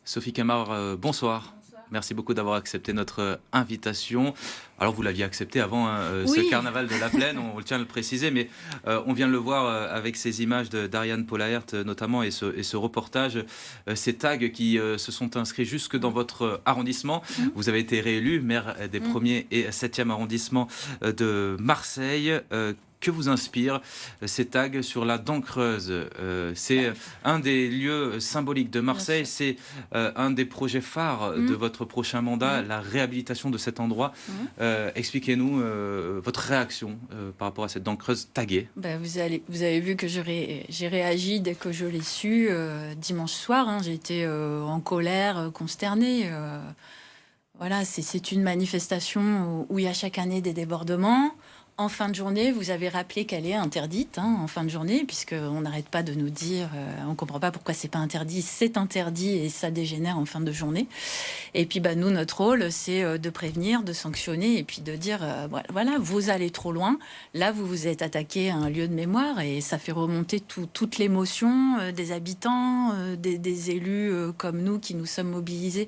Sophie Camard, bonsoir. Merci beaucoup d'avoir accepté notre invitation. Alors vous l'aviez accepté avant ce Oui, carnaval de la Plaine, on tient à le préciser, mais on vient de le voir avec ces images d'Ariane Polaert notamment et ce reportage, ces tags qui se sont inscrits jusque dans votre arrondissement. mmh, Vous avez été réélu maire des mmh. 1er et 7e arrondissements de Marseille. Que vous inspirent ces tags sur la dent creuse? C'est un des lieux symboliques de Bien Marseille, sûr. c'est un des projets phares de Mmh, votre prochain mandat, mmh, la réhabilitation de cet endroit. mmh. Expliquez-nous votre réaction par rapport à cette dent creuse taguée. Vous avez vu que j'ai réagi dès que je l'ai su, dimanche soir, hein. J'ai été, en colère, consternée, voilà, c'est une manifestation où il y a chaque année des débordements. En fin de journée, vous avez rappelé qu'elle est interdite, hein, en fin de journée, puisqu'on n'arrête pas de nous dire, on ne comprend pas pourquoi c'est pas interdit. C'est interdit et ça dégénère en fin de journée. Et puis, bah, nous, notre rôle, c'est de prévenir, de sanctionner et puis de dire, voilà, vous allez trop loin. Là, vous vous êtes attaqué à un lieu de mémoire et ça fait remonter toute l'émotion des habitants, des élus comme nous qui nous sommes mobilisés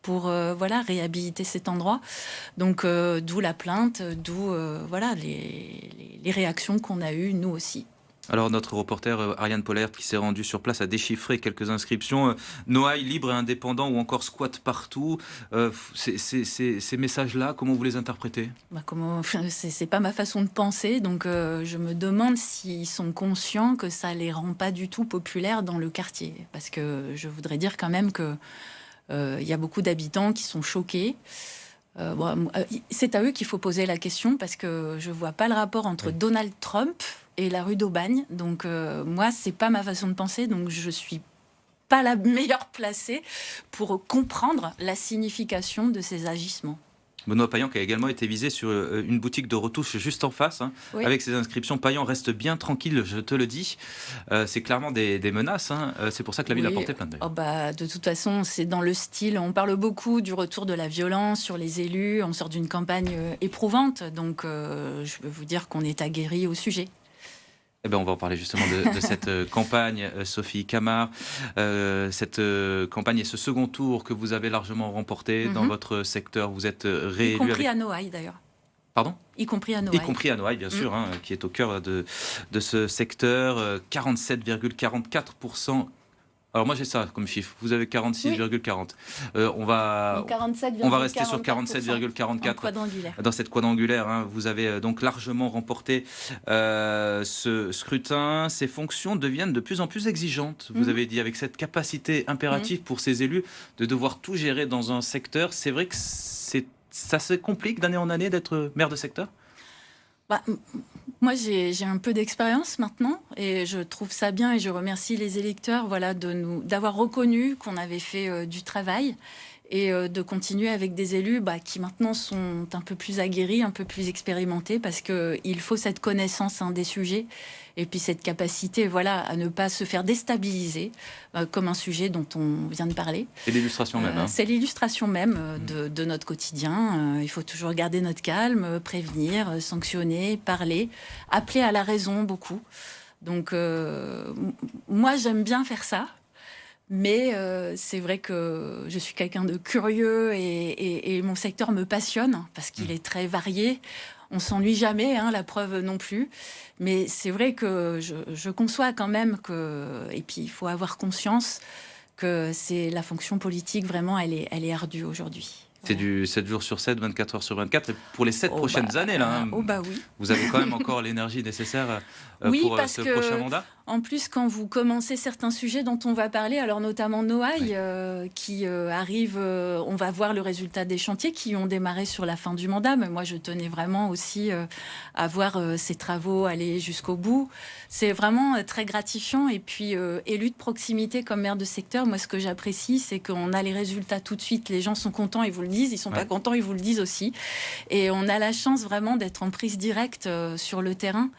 pour voilà, réhabiliter cet endroit. Donc, d'où la plainte, d'où voilà, les réactions qu'on a eues, nous aussi. Alors notre reporter Ariane Polaert qui s'est rendue sur place a déchiffré quelques inscriptions. Noailles libre et indépendant ou encore squat partout. Ces messages-là, comment vous les interprétez? Bah, c'est pas ma façon de penser, donc je me demande s'ils sont conscients que ça les rend pas du tout populaires dans le quartier. Parce que je voudrais dire quand même que il y a beaucoup d'habitants qui sont choqués. C'est à eux qu'il faut poser la question parce que je vois pas le rapport entre Oui. Donald Trump et la rue d'Aubagne. Donc moi, c'est pas ma façon de penser, donc je suis pas la meilleure placée pour comprendre la signification de ces agissements. Benoît Payan qui a également été visé sur une boutique de retouches juste en face, hein, Oui. avec ses inscriptions. Payan reste bien tranquille, je te le dis. C'est clairement des menaces. Hein. C'est pour ça que la ville a Oui, porté plainte oh d'ailleurs. bah, de toute façon, c'est dans le style. On parle beaucoup du retour de la violence sur les élus. On sort d'une campagne éprouvante. Donc, je peux vous dire qu'on est aguerri au sujet. Eh ben, on va en parler justement de cette campagne, Sophie Camard. Cette campagne et ce second tour que vous avez largement remporté dans Mhm. votre secteur. Vous êtes Y réélu compris avec... à Noailles, d'ailleurs. Pardon? Y compris à Y Noailles. compris à Noailles, bien Mm. sûr, hein, qui est au cœur de ce secteur. 47,44%. Alors moi j'ai ça comme chiffre. Vous avez Oui, 46,40. donc On va rester sur 47,44% en 47,44 quadrangulaire. dans cette quadrangulaire. Hein. Vous avez donc largement remporté ce scrutin. Ces fonctions deviennent de plus en plus exigeantes. Vous Mhm. avez dit avec cette capacité Mhm. impérative pour ces élus de devoir tout gérer dans un secteur. C'est vrai que ça se complique d'année en année d'être maire de secteur. Bah, moi, j'ai un peu d'expérience maintenant et je trouve ça bien et je remercie les électeurs, voilà, d'avoir reconnu qu'on avait fait du travail et de continuer avec des élus qui maintenant sont un peu plus aguerris, un peu plus expérimentés parce qu'il faut cette connaissance, hein, des sujets et puis cette capacité, voilà, à ne pas se faire déstabiliser comme un sujet dont on vient de parler. Et l'illustration même. Hein. C'est l'illustration même de notre quotidien. Il faut toujours garder notre calme, prévenir, sanctionner, parler, appeler à la raison beaucoup. Donc, moi, j'aime bien faire ça. Mais c'est vrai que je suis quelqu'un de curieux et mon secteur me passionne parce qu'il est très varié. On s'ennuie jamais, hein, la preuve non plus. Mais c'est vrai que je conçois quand même que... Et puis, il faut avoir conscience que c'est la fonction politique, vraiment, elle est ardue aujourd'hui. C'est Voilà. du 7 jours sur 7, 24 heures sur 24. Et pour les 7 prochaines années, là, hein, Oh bah oui. vous avez quand même encore l'énergie nécessaire Oui, pour parce ce prochain que mandat. en plus, quand vous commencez certains sujets dont on va parler, alors notamment Noailles, Oui. qui arrive, on va voir le résultat des chantiers qui ont démarré sur la fin du mandat. Mais moi, je tenais vraiment aussi à voir ces travaux aller jusqu'au bout. C'est vraiment très gratifiant. Et puis, élu de proximité comme maire de secteur, moi, ce que j'apprécie, c'est qu'on a les résultats tout de suite. Les gens sont contents, ils vous le disent. Ils sont pas Ouais. contents, ils vous le disent aussi. Et on a la chance vraiment d'être en prise directe sur le terrain.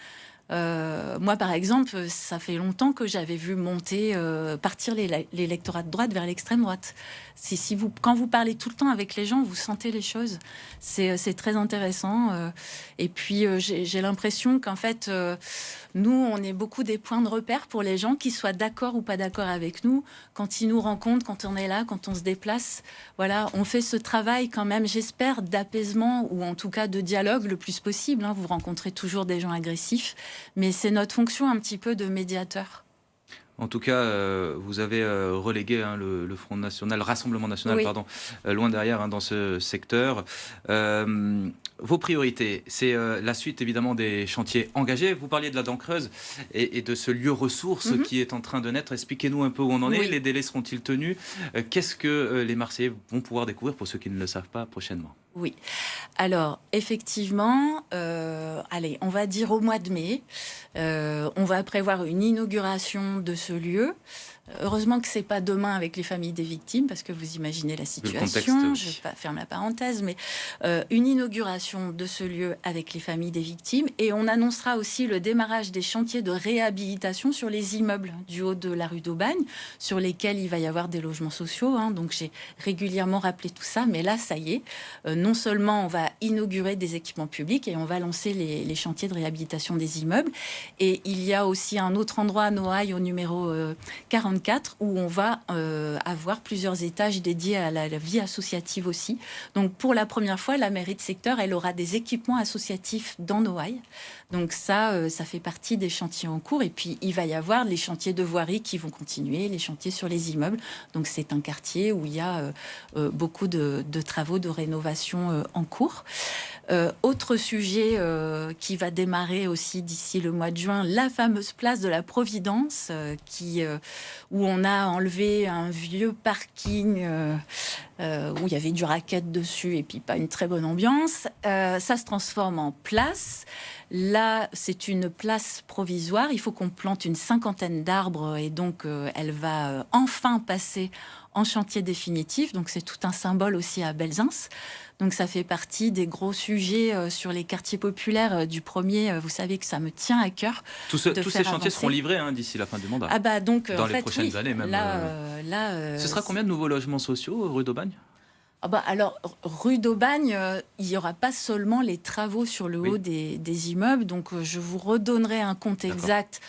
Moi, par exemple, ça fait longtemps que j'avais vu partir l'électorat de droite vers l'extrême droite. Quand vous parlez tout le temps avec les gens, vous sentez les choses. C'est très intéressant. Et puis, j'ai l'impression qu'en fait, nous, on est beaucoup des points de repère pour les gens, qui soient d'accord ou pas d'accord avec nous. Quand ils nous rencontrent, quand on est là, quand on se déplace, voilà, on fait ce travail quand même, j'espère, d'apaisement ou en tout cas de dialogue le plus possible. Vous rencontrez toujours des gens agressifs, mais c'est notre fonction un petit peu de médiateur. En tout cas, vous avez relégué le Front National, le Rassemblement National, Oui. pardon, loin derrière dans ce secteur. Vos priorités, c'est la suite évidemment des chantiers engagés. Vous parliez de la dent creuse et de ce lieu ressource qui est en train de naître. Expliquez-nous un peu où on en est. Oui. Les délais seront-ils tenus? Qu'est-ce que les Marseillais vont pouvoir découvrir, pour ceux qui ne le savent pas, prochainement? Oui. Alors, effectivement, allez, on va dire au mois de mai, on va prévoir une inauguration de ce lieu. Heureusement que c'est pas demain avec les familles des victimes, parce que vous imaginez la situation. Je ne vais pas fermer la parenthèse, mais une inauguration de ce lieu avec les familles des victimes. Et on annoncera aussi le démarrage des chantiers de réhabilitation sur les immeubles du haut de la rue d'Aubagne, sur lesquels il va y avoir des logements sociaux. Donc j'ai régulièrement rappelé tout ça, mais là, ça y est. Non seulement on va inaugurer des équipements publics et on va lancer les chantiers de réhabilitation des immeubles. Et il y a aussi un autre endroit à Noailles, au numéro 44, où on va avoir plusieurs étages dédiés à la vie associative aussi. Donc pour la première fois, la mairie de secteur, elle aura des équipements associatifs dans Noailles. Donc ça fait partie des chantiers en cours. Et puis il va y avoir les chantiers de voirie qui vont continuer, les chantiers sur les immeubles. Donc c'est un quartier où il y a beaucoup de travaux de rénovation en cours. Autre sujet qui va démarrer aussi d'ici le mois de juin, la fameuse place de la Providence, où on a enlevé un vieux parking où il y avait du racket dessus et puis pas une très bonne ambiance. Ça se transforme en place. Là, c'est une place provisoire. Il faut qu'on plante une 50aine d'arbres et donc elle va enfin passer en chantier définitif. Donc c'est tout un symbole aussi à Belzins. Donc ça fait partie des gros sujets sur les quartiers populaires du premier. Vous savez que ça me tient à cœur. Tous ces chantiers seront livrés d'ici la fin du mandat. Donc, dans les prochaines années même. Ce sera combien de nouveaux logements sociaux rue d'Aubagne? Alors, rue d'Aubagne, il n'y aura pas seulement les travaux sur le haut des immeubles. Donc, je vous redonnerai un compte exact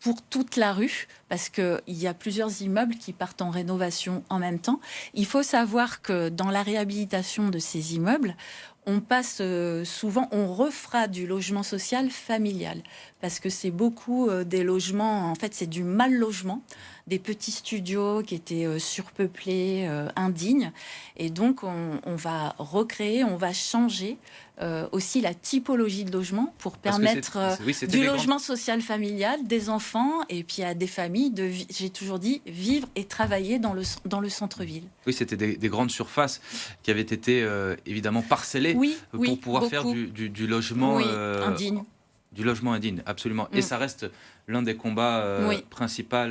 pour toute la rue, parce qu'il y a plusieurs immeubles qui partent en rénovation en même temps. Il faut savoir que dans la réhabilitation de ces immeubles, on passe souvent, on refera du logement social familial, parce que c'est beaucoup des logements, en fait c'est du mal logement, des petits studios qui étaient surpeuplés, indignes, et donc on va recréer, on va changer aussi la typologie de logement pour permettre du logement social familial, des enfants, et puis à des familles j'ai toujours dit, vivre et travailler dans le centre-ville. Oui, c'était des grandes surfaces qui avaient été évidemment parcellées pour pouvoir faire du logement indigne. Du logement indigne, absolument. Et ça reste l'un des combats principaux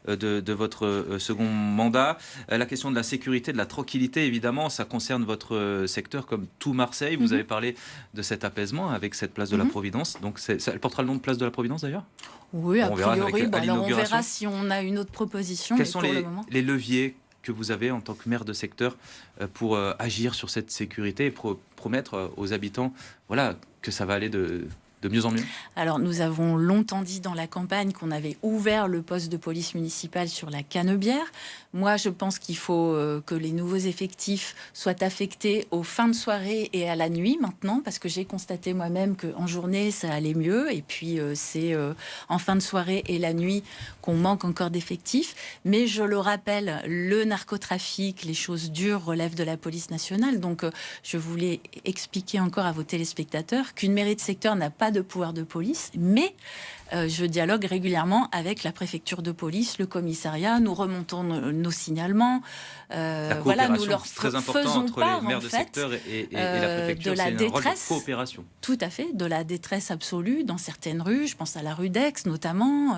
de votre second mandat. La question de la sécurité, de la tranquillité, évidemment, ça concerne votre secteur comme tout Marseille. Vous avez parlé de cet apaisement avec cette place de la Providence. Donc, elle portera le nom de place de la Providence, d'ailleurs? Oui, a priori. Alors, on verra si on a une autre proposition. Quels sont les leviers que vous avez en tant que maire de secteur pour agir sur cette sécurité et promettre aux habitants que ça va aller de mieux en mieux? Alors, nous avons longtemps dit dans la campagne qu'on avait ouvert le poste de police municipale sur la Canebière. Moi, je pense qu'il faut que les nouveaux effectifs soient affectés aux fins de soirée et à la nuit maintenant, parce que j'ai constaté moi-même qu'en journée, ça allait mieux. Et puis, c'est en fin de soirée et la nuit qu'on manque encore d'effectifs. Mais je le rappelle, le narcotrafic, les choses dures relèvent de la police nationale. Donc, je voulais expliquer encore à vos téléspectateurs qu'une mairie de secteur n'a pas de pouvoir de police, mais Je dialogue régulièrement avec la préfecture de police, le commissariat. Nous remontons nos signalements. La Voilà, nous leur très important faisons entre part, les maires de secteur et la préfecture. De la détresse, coopération. Tout à fait, de la détresse absolue dans certaines rues. Je pense à la rue d'Aix notamment.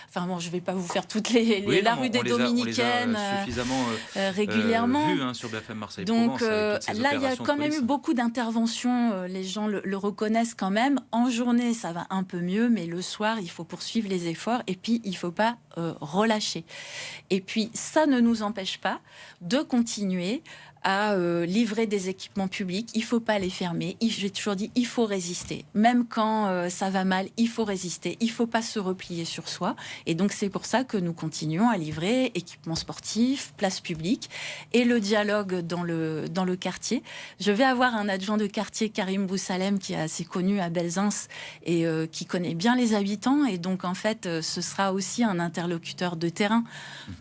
Enfin bon, je ne vais pas vous faire toutes la rue des Dominicaines suffisamment régulièrement. Vu sur BFM Marseille. Donc là, il y a quand même eu beaucoup d'interventions. Les gens le reconnaissent quand même. En journée, ça va un peu mieux, mais le soir, il faut poursuivre les efforts. Et puis, il ne faut pas relâcher. Et puis, ça ne nous empêche pas de continuer à livrer des équipements publics. Il ne faut pas les fermer. J'ai toujours dit, il faut résister. Même quand ça va mal, il faut résister. Il ne faut pas se replier sur soi. Et donc, c'est pour ça que nous continuons à livrer équipements sportifs, places publiques et le dialogue dans le quartier. Je vais avoir un adjoint de quartier, Karim Boussalem, qui est assez connu à Belzins et qui connaît bien les habitants. Et donc, en fait, ce sera aussi un interlocuteur de terrain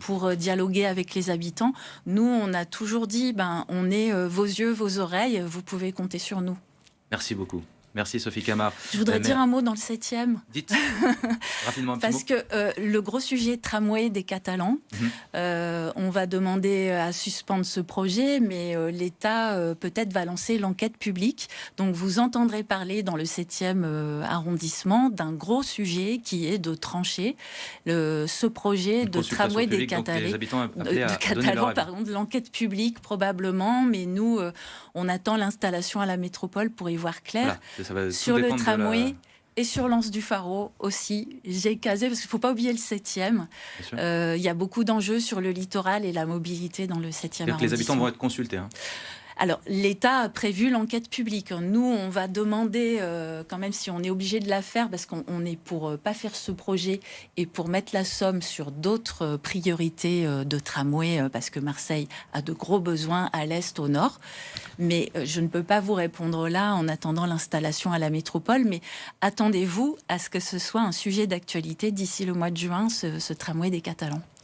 pour dialoguer avec les habitants. Nous, on a toujours dit, on est vos yeux, vos oreilles, vous pouvez compter sur nous. Merci beaucoup. Merci Sophie Camard. Je voudrais dire un mot dans le 7e. Dites rapidement un petit Parce mot. Que le gros sujet tramway des Catalans, on va demander à suspendre ce projet, mais l'État peut-être va lancer l'enquête publique. Donc vous entendrez parler dans le 7e arrondissement d'un gros sujet qui est de trancher ce projet de tramway des Catalans. Les habitants appelés à donner leur avis. De l'enquête publique probablement, mais nous, on attend l'installation à la métropole pour y voir clair. Voilà. Sur le tramway et sur l'Anse du Pharaon aussi. J'ai casé, parce qu'il ne faut pas oublier le 7e. Il y a beaucoup d'enjeux sur le littoral et la mobilité dans le 7e arrondissement. Les habitants vont être consultés. Alors, l'État a prévu l'enquête publique. Nous, on va demander, quand même, si on est obligé de la faire, parce qu'on est pour pas faire ce projet et pour mettre la somme sur d'autres priorités de tramway, parce que Marseille a de gros besoins à l'est, au nord. Mais je ne peux pas vous répondre là en attendant l'installation à la métropole. Mais attendez-vous à ce que ce soit un sujet d'actualité d'ici le mois de juin, ce tramway des Catalans.